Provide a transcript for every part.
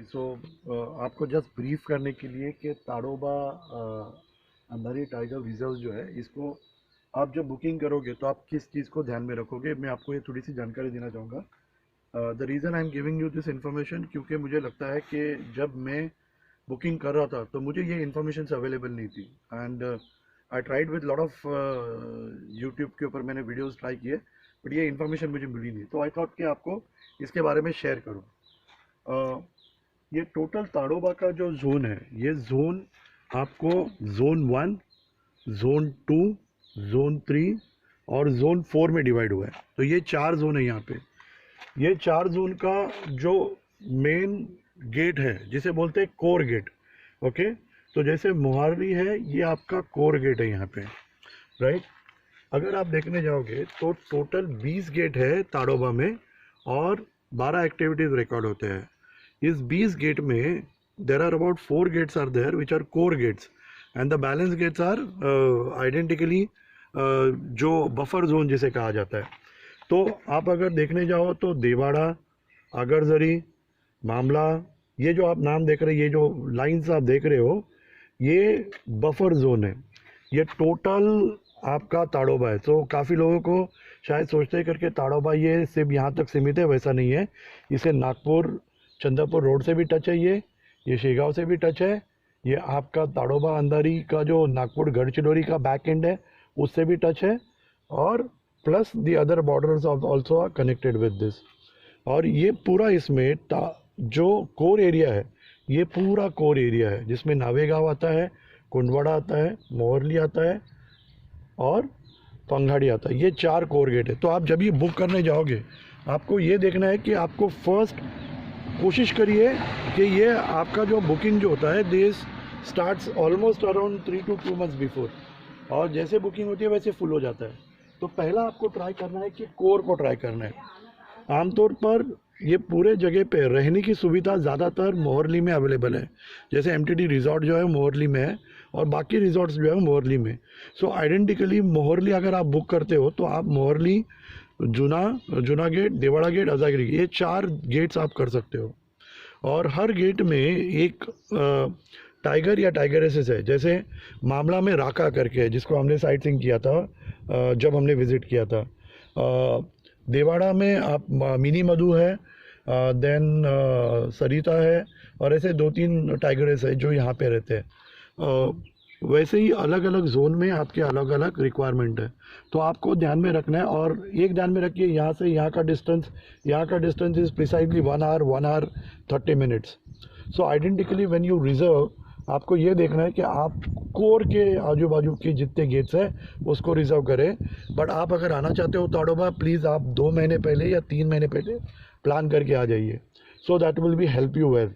सो आपको just brief करने के लिए कि ताड़ोबा अंधारी टाइगर रिजर्व जो है, इसको आप जब बुकिंग करोगे तो आप किस चीज़ को ध्यान में रखोगे, मैं आपको ये थोड़ी सी जानकारी देना चाहूँगा। The reason I am giving you this information, क्योंकि मुझे लगता है कि जब मैं बुकिंग कर रहा था तो मुझे ये इन्फॉर्मेशन अवेलेबल नहीं थी। And I tried with lot of YouTube के ऊपर मैंने वीडियोस ट्राई किए, बट ये इन्फॉर्मेशन मुझे मिली नहीं, तो आई थॉट कि आपको इसके बारे में शेयर करूँ। ये टोटल ताड़ोबा का जो जोन है, ये जोन आपको जोन 1, जोन 2, जोन 3 और जोन 4 में डिवाइड हुआ है। तो ये 4 जोन है यहाँ पे। ये 4 जोन का जो मेन गेट है, जिसे बोलते हैं कोर गेट। ओके, तो जैसे मोहाली है, ये आपका कोर गेट है यहाँ पे, राइट। अगर आप देखने जाओगे तो टोटल 20 गेट है ताड़ोबा में और 12 एक्टिविटीज रिकॉर्ड होते हैं। इस 20 गेट में there are about 4 gates are there which are core gates and the balance gates are identically जो बफर जोन जिसे कहा जाता है। तो आप अगर देखने जाओ तो देवाड़ा, अगरजरी, मामला, ये जो आप नाम देख रहे हैं, ये जो लाइंस आप देख रहे हो, ये बफर जोन है। ये टोटल आपका ताड़ोबा है। तो काफ़ी लोगों को शायद सोचते करके ताड़ोबा ये सिर्फ यहाँ तक सीमित है, वैसा नहीं है। इसे नागपुर चंद्रपुर रोड से भी टच है, ये शेगांव से भी टच है, ये आपका ताड़ोबा अंधारी का जो नागपुर गढ़चिरौली का बैक एंड है उससे भी टच है, और plus the other borders also are connected with this. और ये पूरा इसमें जो कोर एरिया है, ये पूरा कोर एरिया है, जिसमें नावेगांव आता है, कुंडवाड़ा आता है, मोहरली आता है और पंघाड़ी आता है। ये 4 कोर गेट है। तो आप जब ये बुक करने जाओगे, आपको ये देखना है कि आपको फर्स्ट कोशिश करिए कि ये आपका जो बुकिंग जो होता है, this starts almost around 3 to 2 months before, और जैसे बुकिंग होती है वैसे फुल हो जाता है। तो पहला आपको ट्राई करना है कि कोर को ट्राई करना है। आमतौर पर ये पूरे जगह पे रहने की सुविधा ज़्यादातर मोहरली में अवेलेबल है। जैसे एमटीडी रिजॉर्ट जो है मोहरली में है और बाकी रिजॉर्ट्स जो है मोहरली में। सो आइडेंटिकली मोहरली अगर आप बुक करते हो तो आप मोहरली, जूना गेट, देवाड़ा गेट, अजागिरी, ये 4 गेट्स आप कर सकते हो। और हर गेट में एक टाइगर या टाइगरेसेस है। जैसे मामला में राका करके है, जिसको हमने साइट सीइंग किया था जब हमने विज़िट किया था। देवाड़ा में आप मिनी मधु है, देन सरिता है, और ऐसे 2-3 टाइगरेस है जो यहाँ पे रहते हैं। वैसे ही अलग अलग जोन में आपके अलग अलग रिक्वायरमेंट है, तो आपको ध्यान में रखना है। और एक ध्यान में रखिए, यहाँ से यहाँ का distance is precisely 1 hour 30 minutes। So identically when you reserve, आपको ये देखना है कि आप कोर के आजू बाजू के जितने गेट्स हैं उसको रिजर्व करें। बट आप अगर आना चाहते हो ताड़ोबा, प्लीज़ आप 2 महीने पहले या 3 महीने पहले प्लान करके आ जाइए, so that will be help you well.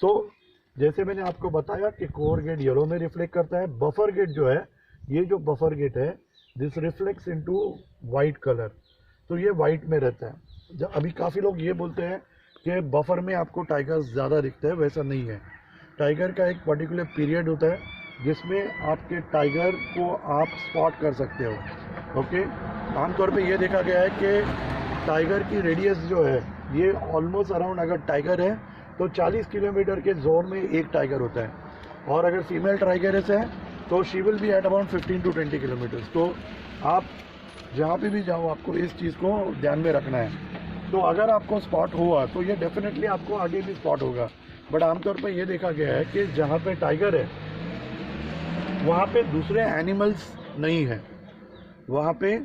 So जैसे मैंने आपको बताया कि कोर गेट येलो में रिफ्लेक्ट करता है। बफर गेट जो है, ये जो बफर गेट है, this reflects into white colour, तो ये वाइट में रहता है। अभी काफ़ी लोग ये बोलते हैं कि बफर में आपको टाइगर्स ज़्यादा दिखते हैं, वैसा नहीं है। टाइगर का एक पर्टिकुलर पीरियड होता है जिसमें आपके टाइगर को आप स्पॉट कर सकते हो। ओके, आमतौर पे ये देखा गया है कि टाइगर की रेडियस जो है, ये ऑलमोस्ट अराउंड, अगर टाइगर है तो 40 किलोमीटर के जोन में एक टाइगर होता है, और अगर फीमेल टाइगरेस है तो she will be at about 15 to 20 kilometres. तो आप जहाँ पे भी जाओ, आपको इस चीज़ को ध्यान में रखना है। तो अगर आपको स्पॉट हुआ तो ये डेफिनेटली आपको आगे भी स्पॉट होगा। बट आमतौर पर ये देखा गया है कि जहाँ पे टाइगर है वहाँ पे दूसरे एनिमल्स नहीं है। वहाँ पे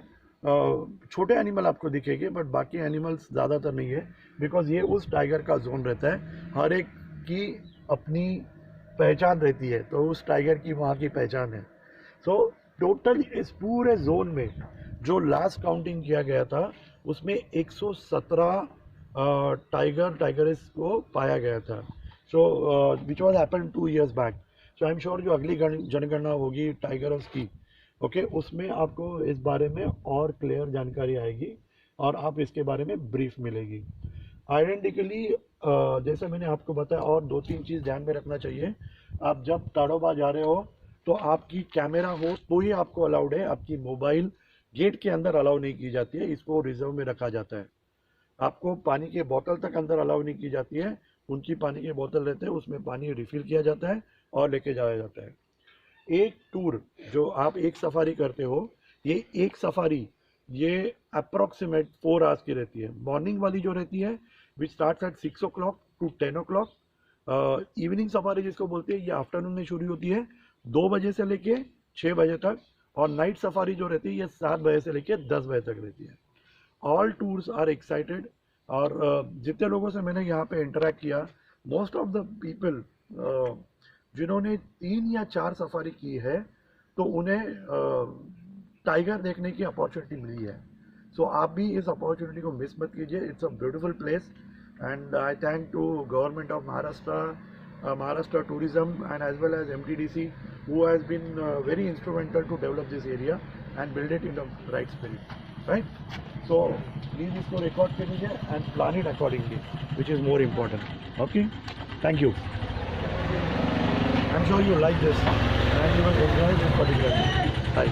छोटे एनिमल आपको दिखेंगे, बट बाकी एनिमल्स ज़्यादातर नहीं है, बिकॉज ये उस टाइगर का जोन रहता है। हर एक की अपनी पहचान रहती है, तो उस टाइगर की वहाँ की पहचान है। सो टोटल इस पूरे जोन में जो लास्ट काउंटिंग किया गया था, उसमें 117 टाइगरेस को पाया गया था। So which was happen 2 years back. So I am sure जो अगली जनगणना होगी टाइगर्स की, ओके, उसमें आपको इस बारे में और क्लियर जानकारी आएगी और आप इसके बारे में ब्रीफ मिलेगी। आइडेंटिकली जैसे मैंने आपको बताया, और 2-3 चीज़ ध्यान में रखना चाहिए। आप जब ताड़ोबा जा रहे हो तो आपकी कैमरा हो तो ही आपको अलाउड है, आपकी मोबाइल गेट के अंदर अलाउ नहीं की जाती है, इसको रिजर्व में रखा जाता है। आपको पानी की बोतल तक अंदर अलाउ नहीं की जाती है, उनकी पानी की बोतल रहते हैं, उसमें पानी रिफ़िल किया जाता है और लेके जाया जाता है। एक टूर जो आप एक सफारी करते हो, ये एक सफारी ये अप्रॉक्सीमेट 4 आवर्स की रहती है। मॉर्निंग वाली जो रहती है which starts at 6 o'clock to 10 o'clock। Evening safari जिसको बोलते हैं ये आफ्टरनून में शुरू होती है 2 बजे से लेके 6 बजे तक, और नाइट सफारी जो रहती है ये 7 बजे से लेके 10 बजे तक रहती है। ऑल टूर्स आर एक्साइटेड, और जितने लोगों से मैंने यहाँ पे इंटरेक्ट किया, मोस्ट ऑफ द पीपल जिन्होंने 3 या 4 सफारी की है तो उन्हें टाइगर देखने की अपॉर्चुनिटी मिली है। सो आप भी इस अपॉर्चुनिटी को मिस मत कीजिए। It's a beautiful place, and I thank to government of Maharashtra, Maharashtra tourism, and as well as MTDC, who has been very instrumental to develop this area and build it in the right spirit, right? So please इसको record कर लीजिए and plan it accordingly, which is more important. Okay, thank you. I'm sure you like this and you will enjoy this particular thing. Bye.